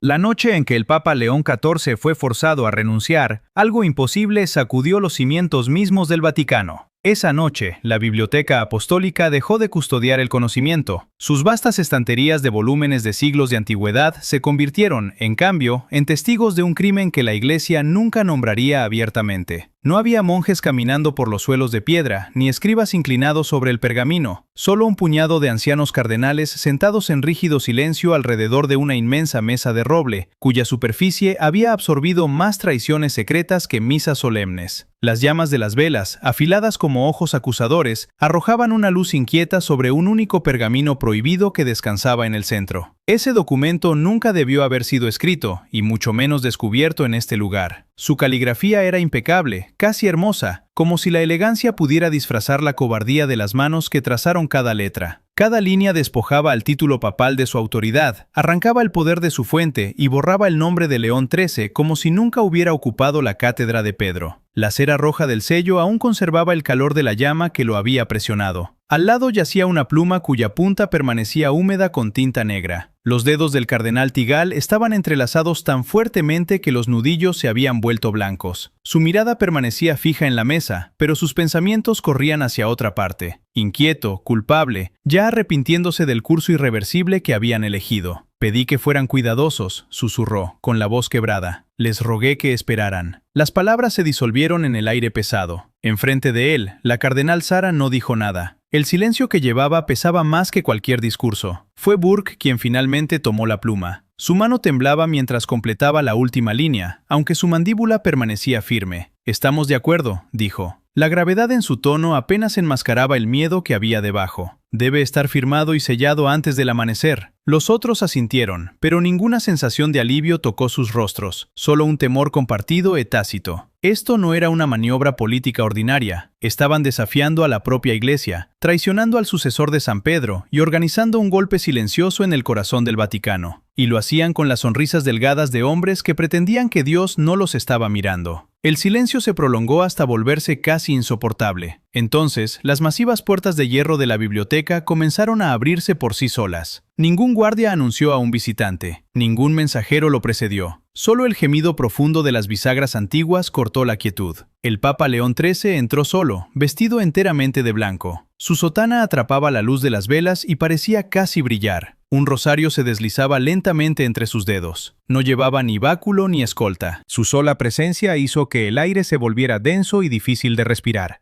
La noche en que el Papa León XIV fue forzado a renunciar, algo imposible sacudió los cimientos mismos del Vaticano. Esa noche, la Biblioteca Apostólica dejó de custodiar el conocimiento. Sus vastas estanterías de volúmenes de siglos de antigüedad se convirtieron, en cambio, en testigos de un crimen que la Iglesia nunca nombraría abiertamente. No había monjes caminando por los suelos de piedra, ni escribas inclinados sobre el pergamino, solo un puñado de ancianos cardenales sentados en rígido silencio alrededor de una inmensa mesa de roble, cuya superficie había absorbido más traiciones secretas que misas solemnes. Las llamas de las velas, afiladas como ojos acusadores, arrojaban una luz inquieta sobre un único pergamino prohibido que descansaba en el centro. Ese documento nunca debió haber sido escrito, y mucho menos descubierto en este lugar. Su caligrafía era impecable, casi hermosa, como si la elegancia pudiera disfrazar la cobardía de las manos que trazaron cada letra. Cada línea despojaba al título papal de su autoridad, arrancaba el poder de su fuente y borraba el nombre de León XIII como si nunca hubiera ocupado la cátedra de Pedro. La cera roja del sello aún conservaba el calor de la llama que lo había presionado. Al lado yacía una pluma cuya punta permanecía húmeda con tinta negra. Los dedos del cardenal Tigal estaban entrelazados tan fuertemente que los nudillos se habían vuelto blancos. Su mirada permanecía fija en la mesa, pero sus pensamientos corrían hacia otra parte. Inquieto, culpable, ya arrepintiéndose del curso irreversible que habían elegido. «Pedí que fueran cuidadosos», susurró, con la voz quebrada. «Les rogué que esperaran». Las palabras se disolvieron en el aire pesado. Enfrente de él, la cardenal Sara no dijo nada. El silencio que llevaba pesaba más que cualquier discurso. Fue Burke quien finalmente tomó la pluma. Su mano temblaba mientras completaba la última línea, aunque su mandíbula permanecía firme. «Estamos de acuerdo», dijo. La gravedad en su tono apenas enmascaraba el miedo que había debajo. «Debe estar firmado y sellado antes del amanecer». Los otros asintieron, pero ninguna sensación de alivio tocó sus rostros, solo un temor compartido y tácito. Esto no era una maniobra política ordinaria. Estaban desafiando a la propia Iglesia, traicionando al sucesor de San Pedro y organizando un golpe silencioso en el corazón del Vaticano. Y lo hacían con las sonrisas delgadas de hombres que pretendían que Dios no los estaba mirando. El silencio se prolongó hasta volverse casi insoportable. Entonces, las masivas puertas de hierro de la biblioteca comenzaron a abrirse por sí solas. Ningún guardia anunció a un visitante. Ningún mensajero lo precedió. Solo el gemido profundo de las bisagras antiguas cortó la quietud. El Papa León XIII entró solo, vestido enteramente de blanco. Su sotana atrapaba la luz de las velas y parecía casi brillar. Un rosario se deslizaba lentamente entre sus dedos. No llevaba ni báculo ni escolta. Su sola presencia hizo que el aire se volviera denso y difícil de respirar.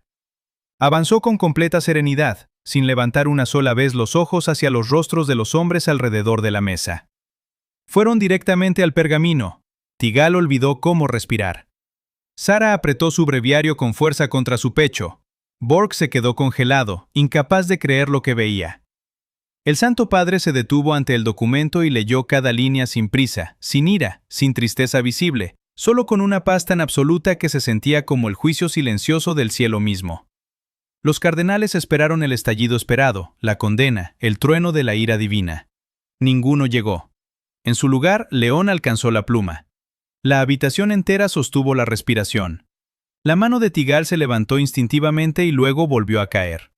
Avanzó con completa serenidad, sin levantar una sola vez los ojos hacia los rostros de los hombres alrededor de la mesa. Fueron directamente al pergamino. Tigal olvidó cómo respirar. Sara apretó su breviario con fuerza contra su pecho. Borg se quedó congelado, incapaz de creer lo que veía. El Santo Padre se detuvo ante el documento y leyó cada línea sin prisa, sin ira, sin tristeza visible, solo con una paz tan absoluta que se sentía como el juicio silencioso del cielo mismo. Los cardenales esperaron el estallido esperado, la condena, el trueno de la ira divina. Ninguno llegó. En su lugar, León alcanzó la pluma. La habitación entera sostuvo la respiración. La mano de Tigal se levantó instintivamente y luego volvió a caer.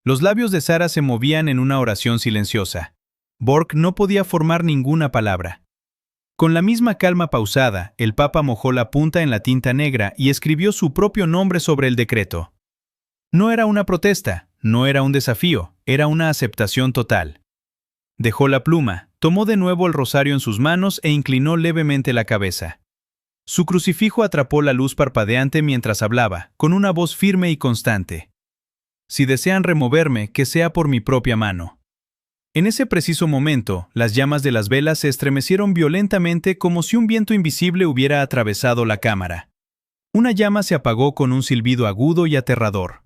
Los labios de Sara se movían en una oración silenciosa. Borg no podía formar ninguna palabra. Con la misma calma pausada, el Papa mojó la punta en la tinta negra y escribió su propio nombre sobre el decreto. No era una protesta, no era un desafío, era una aceptación total. Dejó la pluma, tomó de nuevo el rosario en sus manos e inclinó levemente la cabeza. Su crucifijo atrapó la luz parpadeante mientras hablaba, con una voz firme y constante. «Si desean removerme, que sea por mi propia mano». En ese preciso momento, las llamas de las velas se estremecieron violentamente como si un viento invisible hubiera atravesado la cámara. Una llama se apagó con un silbido agudo y aterrador.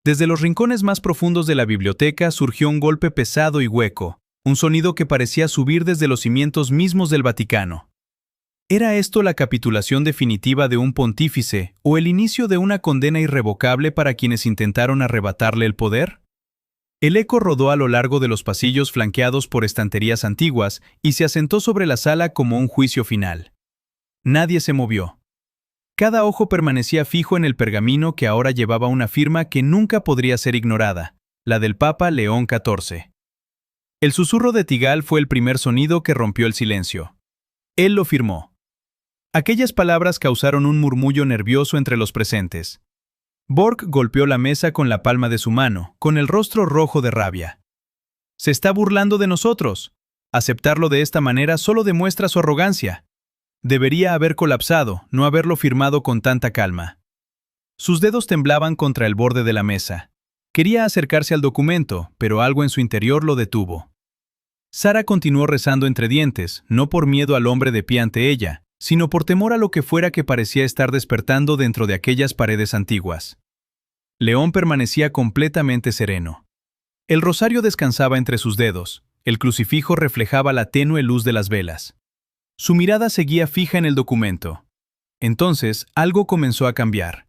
Desde los rincones más profundos de la biblioteca surgió un golpe pesado y hueco, un sonido que parecía subir desde los cimientos mismos del Vaticano. ¿Era esto la capitulación definitiva de un pontífice o el inicio de una condena irrevocable para quienes intentaron arrebatarle el poder? El eco rodó a lo largo de los pasillos flanqueados por estanterías antiguas y se asentó sobre la sala como un juicio final. Nadie se movió. Cada ojo permanecía fijo en el pergamino que ahora llevaba una firma que nunca podría ser ignorada, la del Papa León XIV. El susurro de Tigal fue el primer sonido que rompió el silencio. Él lo firmó. Aquellas palabras causaron un murmullo nervioso entre los presentes. Borg golpeó la mesa con la palma de su mano, con el rostro rojo de rabia. «Se está burlando de nosotros. Aceptarlo de esta manera solo demuestra su arrogancia. Debería haber colapsado, no haberlo firmado con tanta calma». Sus dedos temblaban contra el borde de la mesa. Quería acercarse al documento, pero algo en su interior lo detuvo. Sara continuó rezando entre dientes, no por miedo al hombre de pie ante ella, sino por temor a lo que fuera que parecía estar despertando dentro de aquellas paredes antiguas. León permanecía completamente sereno. El rosario descansaba entre sus dedos, el crucifijo reflejaba la tenue luz de las velas. Su mirada seguía fija en el documento. Entonces, algo comenzó a cambiar.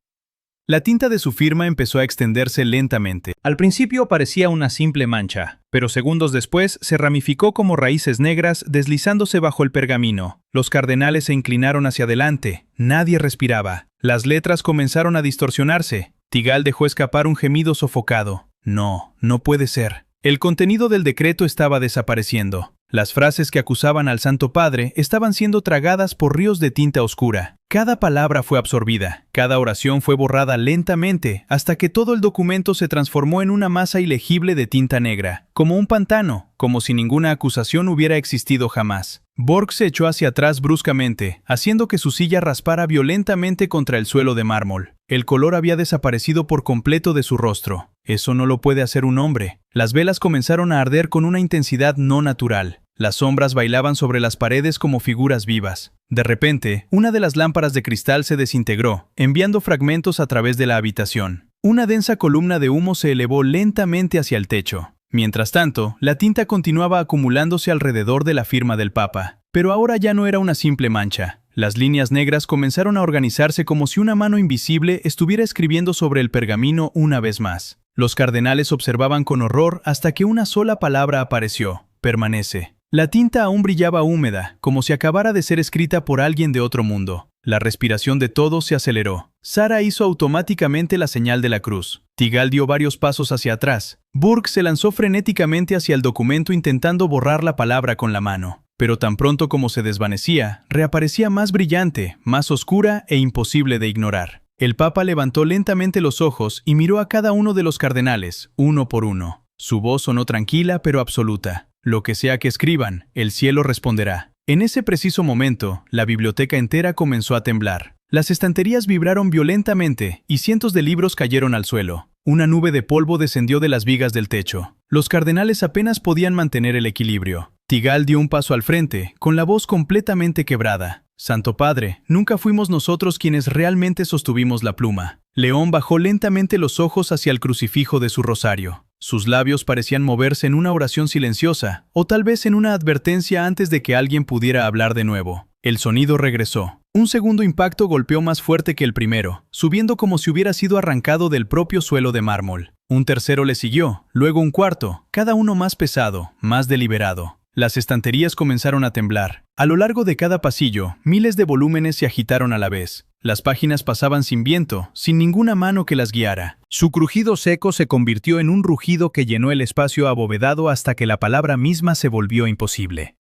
La tinta de su firma empezó a extenderse lentamente. Al principio parecía una simple mancha, pero segundos después se ramificó como raíces negras deslizándose bajo el pergamino. Los cardenales se inclinaron hacia adelante. Nadie respiraba. Las letras comenzaron a distorsionarse. Tigal dejó escapar un gemido sofocado. No, no puede ser. El contenido del decreto estaba desapareciendo. Las frases que acusaban al Santo Padre estaban siendo tragadas por ríos de tinta oscura. Cada palabra fue absorbida, cada oración fue borrada lentamente, hasta que todo el documento se transformó en una masa ilegible de tinta negra, como un pantano, como si ninguna acusación hubiera existido jamás. Borg se echó hacia atrás bruscamente, haciendo que su silla raspara violentamente contra el suelo de mármol. El color había desaparecido por completo de su rostro. Eso no lo puede hacer un hombre. Las velas comenzaron a arder con una intensidad no natural. Las sombras bailaban sobre las paredes como figuras vivas. De repente, una de las lámparas de cristal se desintegró, enviando fragmentos a través de la habitación. Una densa columna de humo se elevó lentamente hacia el techo. Mientras tanto, la tinta continuaba acumulándose alrededor de la firma del Papa. Pero ahora ya no era una simple mancha. Las líneas negras comenzaron a organizarse como si una mano invisible estuviera escribiendo sobre el pergamino una vez más. Los cardenales observaban con horror hasta que una sola palabra apareció: permanece. La tinta aún brillaba húmeda, como si acabara de ser escrita por alguien de otro mundo. La respiración de todos se aceleró. Sara hizo automáticamente la señal de la cruz. Tigal dio varios pasos hacia atrás. Borg se lanzó frenéticamente hacia el documento intentando borrar la palabra con la mano. Pero tan pronto como se desvanecía, reaparecía más brillante, más oscura e imposible de ignorar. El Papa levantó lentamente los ojos y miró a cada uno de los cardenales, uno por uno. Su voz sonó tranquila pero absoluta. Lo que sea que escriban, el cielo responderá. En ese preciso momento, la biblioteca entera comenzó a temblar. Las estanterías vibraron violentamente y cientos de libros cayeron al suelo. Una nube de polvo descendió de las vigas del techo. Los cardenales apenas podían mantener el equilibrio. Tigal dio un paso al frente, con la voz completamente quebrada. «Santo Padre, nunca fuimos nosotros quienes realmente sostuvimos la pluma». León bajó lentamente los ojos hacia el crucifijo de su rosario. Sus labios parecían moverse en una oración silenciosa, o tal vez en una advertencia antes de que alguien pudiera hablar de nuevo. El sonido regresó. Un segundo impacto golpeó más fuerte que el primero, subiendo como si hubiera sido arrancado del propio suelo de mármol. Un tercero le siguió, luego un cuarto, cada uno más pesado, más deliberado. Las estanterías comenzaron a temblar. A lo largo de cada pasillo, miles de volúmenes se agitaron a la vez. Las páginas pasaban sin viento, sin ninguna mano que las guiara. Su crujido seco se convirtió en un rugido que llenó el espacio abovedado hasta que la palabra misma se volvió imposible.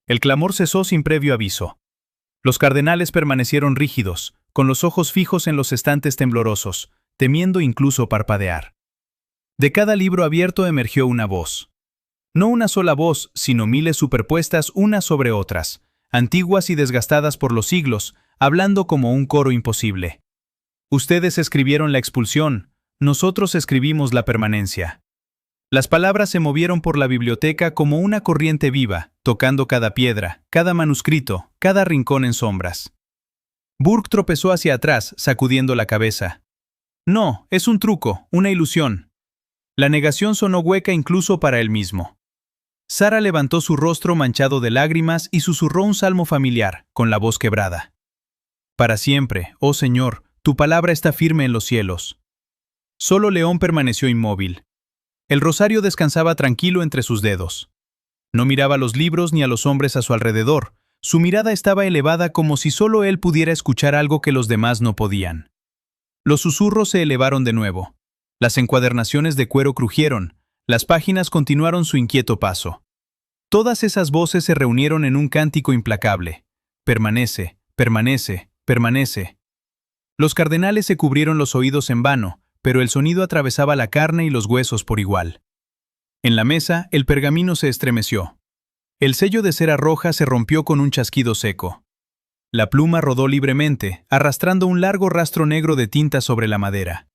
El clamor cesó sin previo aviso. Los cardenales permanecieron rígidos, con los ojos fijos en los estantes temblorosos, temiendo incluso parpadear. De cada libro abierto emergió una voz. No una sola voz, sino miles superpuestas unas sobre otras, antiguas y desgastadas por los siglos, hablando como un coro imposible. Ustedes escribieron la expulsión, nosotros escribimos la permanencia. Las palabras se movieron por la biblioteca como una corriente viva, tocando cada piedra, cada manuscrito, cada rincón en sombras. Borg tropezó hacia atrás, sacudiendo la cabeza. No, es un truco, una ilusión. La negación sonó hueca incluso para él mismo. Sara levantó su rostro manchado de lágrimas y susurró un salmo familiar, con la voz quebrada. Para siempre, oh Señor, tu palabra está firme en los cielos. Solo León permaneció inmóvil. El rosario descansaba tranquilo entre sus dedos. No miraba a los libros ni a los hombres a su alrededor. Su mirada estaba elevada como si solo él pudiera escuchar algo que los demás no podían. Los susurros se elevaron de nuevo. Las encuadernaciones de cuero crujieron. Las páginas continuaron su inquieto paso. Todas esas voces se reunieron en un cántico implacable. permanece, permanece, permanece. Los cardenales se cubrieron los oídos en vano, pero el sonido atravesaba la carne y los huesos por igual. En la mesa, el pergamino se estremeció. El sello de cera roja se rompió con un chasquido seco. La pluma rodó libremente, arrastrando un largo rastro negro de tinta sobre la madera.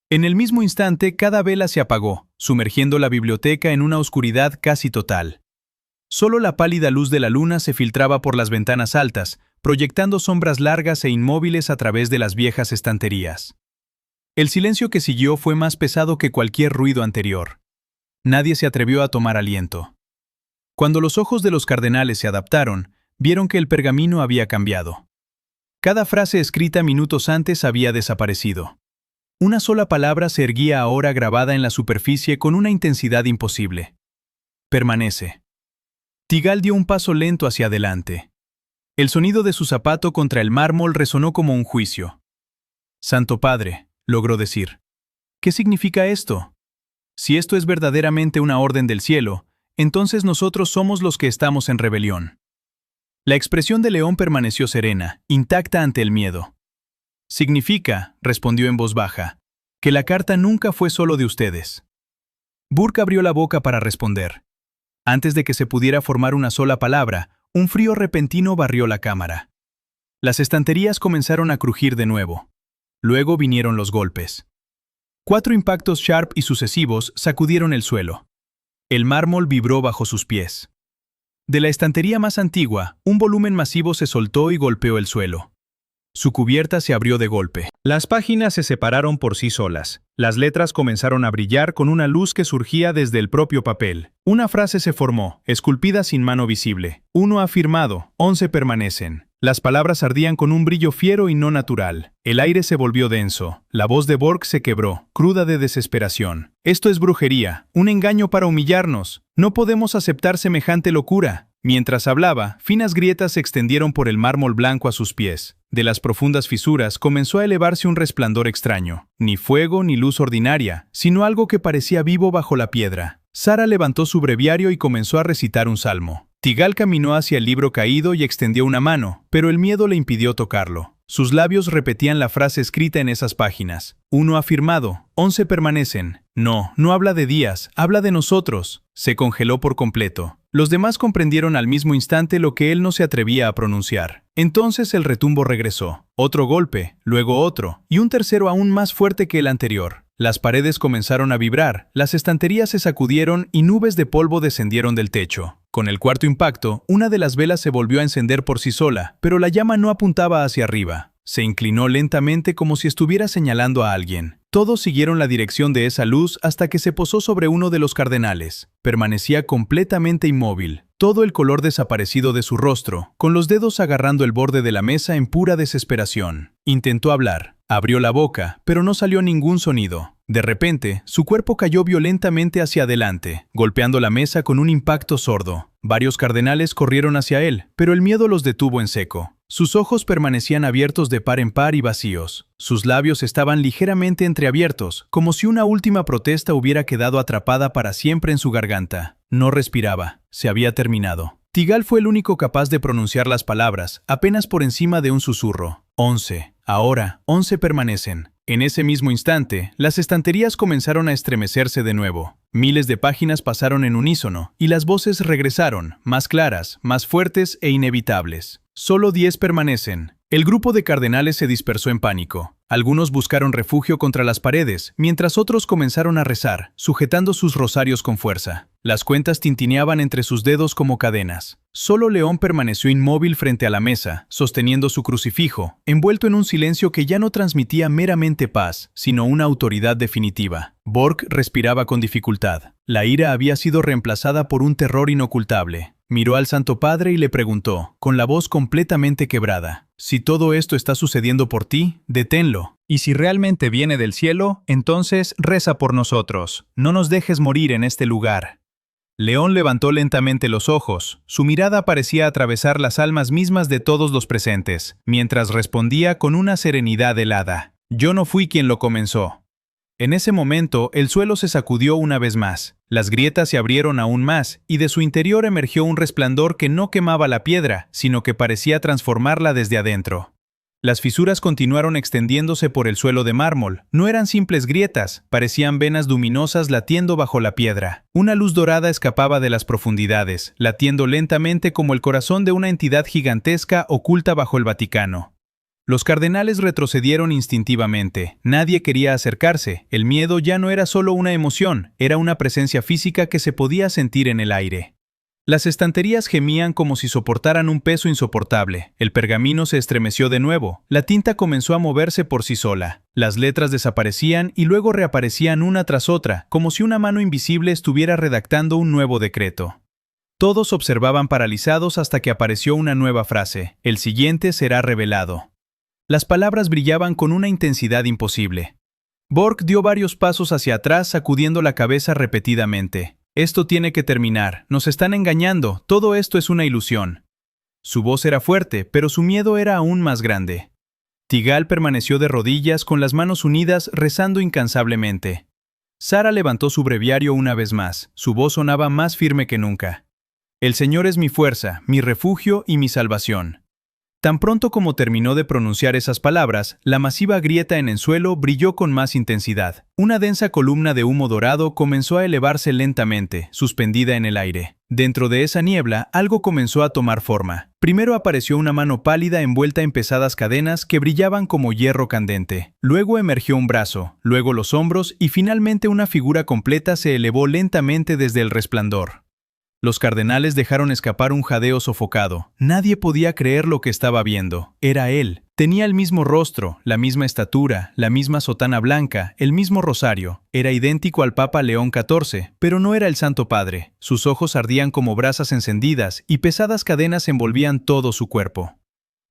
En el mismo instante, cada vela se apagó, sumergiendo la biblioteca en una oscuridad casi total. Solo la pálida luz de la luna se filtraba por las ventanas altas, proyectando sombras largas e inmóviles a través de las viejas estanterías. El silencio que siguió fue más pesado que cualquier ruido anterior. Nadie se atrevió a tomar aliento. Cuando los ojos de los cardenales se adaptaron, vieron que el pergamino había cambiado. Cada frase escrita minutos antes había desaparecido. Una sola palabra se erguía ahora grabada en la superficie con una intensidad imposible. Permanece. Tigal dio un paso lento hacia adelante. El sonido de su zapato contra el mármol resonó como un juicio. «Santo Padre», logró decir. «¿Qué significa esto? Si esto es verdaderamente una orden del cielo, entonces nosotros somos los que estamos en rebelión». La expresión de León permaneció serena, intacta ante el miedo. «Significa», respondió en voz baja, «que la carta nunca fue solo de ustedes». Burke abrió la boca para responder. Antes de que se pudiera formar una sola palabra, un frío repentino barrió la cámara. Las estanterías comenzaron a crujir de nuevo. Luego vinieron los golpes. 4 impactos sharp y sucesivos sacudieron el suelo. El mármol vibró bajo sus pies. De la estantería más antigua, un volumen masivo se soltó y golpeó el suelo. Su cubierta se abrió de golpe. Las páginas se separaron por sí solas. Las letras comenzaron a brillar con una luz que surgía desde el propio papel. Una frase se formó, esculpida sin mano visible. 1 ha firmado, 11 permanecen. Las palabras ardían con un brillo fiero y no natural. El aire se volvió denso. La voz de Burke se quebró, cruda de desesperación. «Esto es brujería, un engaño para humillarnos. No podemos aceptar semejante locura». Mientras hablaba, finas grietas se extendieron por el mármol blanco a sus pies. De las profundas fisuras comenzó a elevarse un resplandor extraño. Ni fuego ni luz ordinaria, sino algo que parecía vivo bajo la piedra. Sara levantó su breviario y comenzó a recitar un salmo. Tigal caminó hacia el libro caído y extendió una mano, pero el miedo le impidió tocarlo. Sus labios repetían la frase escrita en esas páginas. 1 ha firmado, 11 permanecen. No, no habla de días, habla de nosotros. Se congeló por completo. Los demás comprendieron al mismo instante lo que él no se atrevía a pronunciar. Entonces el retumbo regresó. Otro golpe, luego otro, y un tercero aún más fuerte que el anterior. Las paredes comenzaron a vibrar, las estanterías se sacudieron y nubes de polvo descendieron del techo. Con el cuarto impacto, una de las velas se volvió a encender por sí sola, pero la llama no apuntaba hacia arriba. Se inclinó lentamente como si estuviera señalando a alguien. Todos siguieron la dirección de esa luz hasta que se posó sobre uno de los cardenales. Permanecía completamente inmóvil, todo el color desaparecido de su rostro, con los dedos agarrando el borde de la mesa en pura desesperación. Intentó hablar. Abrió la boca, pero no salió ningún sonido. De repente, su cuerpo cayó violentamente hacia adelante, golpeando la mesa con un impacto sordo. Varios cardenales corrieron hacia él, pero el miedo los detuvo en seco. Sus ojos permanecían abiertos de par en par y vacíos. Sus labios estaban ligeramente entreabiertos, como si una última protesta hubiera quedado atrapada para siempre en su garganta. No respiraba. Se había terminado. Tigal fue el único capaz de pronunciar las palabras, apenas por encima de un susurro. 11. Ahora, 11 permanecen. En ese mismo instante, las estanterías comenzaron a estremecerse de nuevo. Miles de páginas pasaron en unísono, y las voces regresaron, más claras, más fuertes e inevitables. Solo 10 permanecen. El grupo de cardenales se dispersó en pánico. Algunos buscaron refugio contra las paredes, mientras otros comenzaron a rezar, sujetando sus rosarios con fuerza. Las cuentas tintineaban entre sus dedos como cadenas. Solo León permaneció inmóvil frente a la mesa, sosteniendo su crucifijo, envuelto en un silencio que ya no transmitía meramente paz, sino una autoridad definitiva. Burke respiraba con dificultad. La ira había sido reemplazada por un terror inocultable. Miró al Santo Padre y le preguntó, con la voz completamente quebrada: «Si todo esto está sucediendo por ti, deténlo. Y si realmente viene del cielo, entonces reza por nosotros. No nos dejes morir en este lugar». León levantó lentamente los ojos. Su mirada parecía atravesar las almas mismas de todos los presentes, mientras respondía con una serenidad helada: «Yo no fui quien lo comenzó». En ese momento, el suelo se sacudió una vez más. Las grietas se abrieron aún más, y de su interior emergió un resplandor que no quemaba la piedra, sino que parecía transformarla desde adentro. Las fisuras continuaron extendiéndose por el suelo de mármol. No eran simples grietas, parecían venas luminosas latiendo bajo la piedra. Una luz dorada escapaba de las profundidades, latiendo lentamente como el corazón de una entidad gigantesca oculta bajo el Vaticano. Los cardenales retrocedieron instintivamente. Nadie quería acercarse. El miedo ya no era solo una emoción, era una presencia física que se podía sentir en el aire. Las estanterías gemían como si soportaran un peso insoportable. El pergamino se estremeció de nuevo. La tinta comenzó a moverse por sí sola. Las letras desaparecían y luego reaparecían una tras otra, como si una mano invisible estuviera redactando un nuevo decreto. Todos observaban paralizados hasta que apareció una nueva frase. El siguiente será revelado. Las palabras brillaban con una intensidad imposible. Borg dio varios pasos hacia atrás, sacudiendo la cabeza repetidamente. Esto tiene que terminar, nos están engañando, todo esto es una ilusión. Su voz era fuerte, pero su miedo era aún más grande. Tigal permaneció de rodillas con las manos unidas, rezando incansablemente. Sara levantó su breviario una vez más, su voz sonaba más firme que nunca. El Señor es mi fuerza, mi refugio y mi salvación. Tan pronto como terminó de pronunciar esas palabras, la masiva grieta en el suelo brilló con más intensidad. Una densa columna de humo dorado comenzó a elevarse lentamente, suspendida en el aire. Dentro de esa niebla, algo comenzó a tomar forma. Primero apareció una mano pálida envuelta en pesadas cadenas que brillaban como hierro candente. Luego emergió un brazo, luego los hombros y finalmente una figura completa se elevó lentamente desde el resplandor. Los cardenales dejaron escapar un jadeo sofocado. Nadie podía creer lo que estaba viendo. Era él. Tenía el mismo rostro, la misma estatura, la misma sotana blanca, el mismo rosario. Era idéntico al Papa León XIV, pero no era el Santo Padre. Sus ojos ardían como brasas encendidas y pesadas cadenas envolvían todo su cuerpo.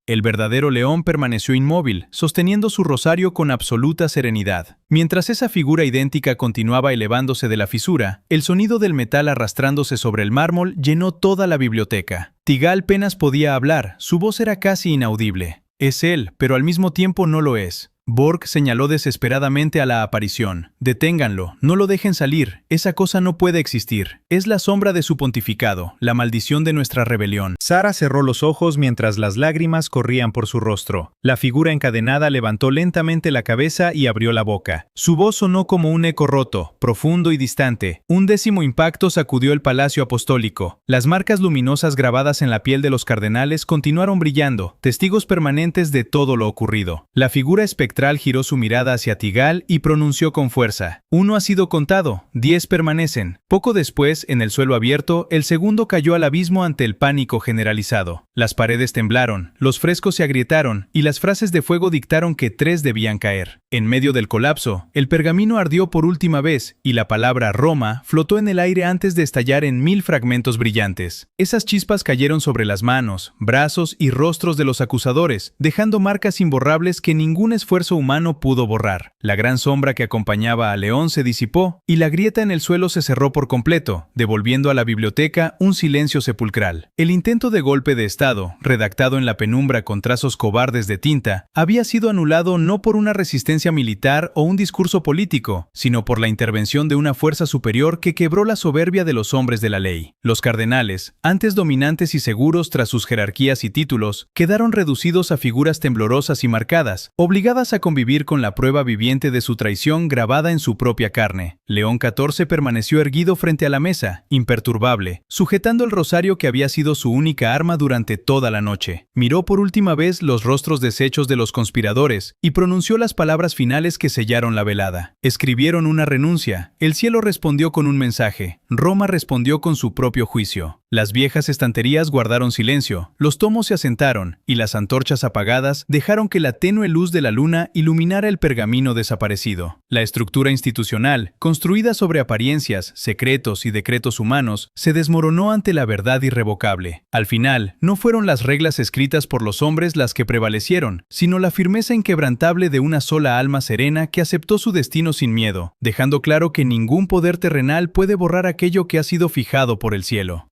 El verdadero león permaneció inmóvil, sosteniendo su rosario con absoluta serenidad. Mientras esa figura idéntica continuaba elevándose de la fisura, el sonido del metal arrastrándose sobre el mármol llenó toda la biblioteca. Tigal apenas podía hablar, su voz era casi inaudible. Es él, pero al mismo tiempo no lo es. Borg señaló desesperadamente a la aparición. Deténganlo, no lo dejen salir, esa cosa no puede existir. Es la sombra de su pontificado, la maldición de nuestra rebelión. Sara cerró los ojos mientras las lágrimas corrían por su rostro. La figura encadenada levantó lentamente la cabeza y abrió la boca. Su voz sonó como un eco roto, profundo y distante. Un décimo impacto sacudió el palacio apostólico. Las marcas luminosas grabadas en la piel de los cardenales continuaron brillando, testigos permanentes de todo lo ocurrido. La figura espectral giró su mirada hacia Tigal y pronunció con fuerza. 1 ha sido contado, 10 permanecen. Poco después, en el suelo abierto, el segundo cayó al abismo ante el pánico generalizado. Las paredes temblaron, los frescos se agrietaron y las frases de fuego dictaron que 3 debían caer. En medio del colapso, el pergamino ardió por última vez y la palabra Roma flotó en el aire antes de estallar en 1000 fragmentos brillantes. Esas chispas cayeron sobre las manos, brazos y rostros de los acusadores, dejando marcas imborrables que ningún esfuerzo humano pudo borrar. La gran sombra que acompañaba a León se disipó y la grieta en el suelo se cerró por completo, devolviendo a la biblioteca un silencio sepulcral. El intento de golpe de estado, redactado en la penumbra con trazos cobardes de tinta, había sido anulado no por una resistencia militar o un discurso político, sino por la intervención de una fuerza superior que quebró la soberbia de los hombres de la ley. Los cardenales, antes dominantes y seguros tras sus jerarquías y títulos, quedaron reducidos a figuras temblorosas y marcadas, obligadas a convivir con la prueba viviente de su traición grabada en su propia carne. León XIV permaneció erguido frente a la mesa, imperturbable, sujetando el rosario que había sido su única arma durante toda la noche. Miró por última vez los rostros deshechos de los conspiradores y pronunció las palabras finales que sellaron la velada. Escribieron una renuncia. El cielo respondió con un mensaje. Roma respondió con su propio juicio. Las viejas estanterías guardaron silencio, los tomos se asentaron y las antorchas apagadas dejaron que la tenue luz de la luna iluminara el pergamino desaparecido. La estructura institucional, construida sobre apariencias, secretos y decretos humanos, se desmoronó ante la verdad irrevocable. Al final, no fueron las reglas escritas por los hombres las que prevalecieron, sino la firmeza inquebrantable de una sola alma serena que aceptó su destino sin miedo, dejando claro que ningún poder terrenal puede borrar aquello que ha sido fijado por el cielo.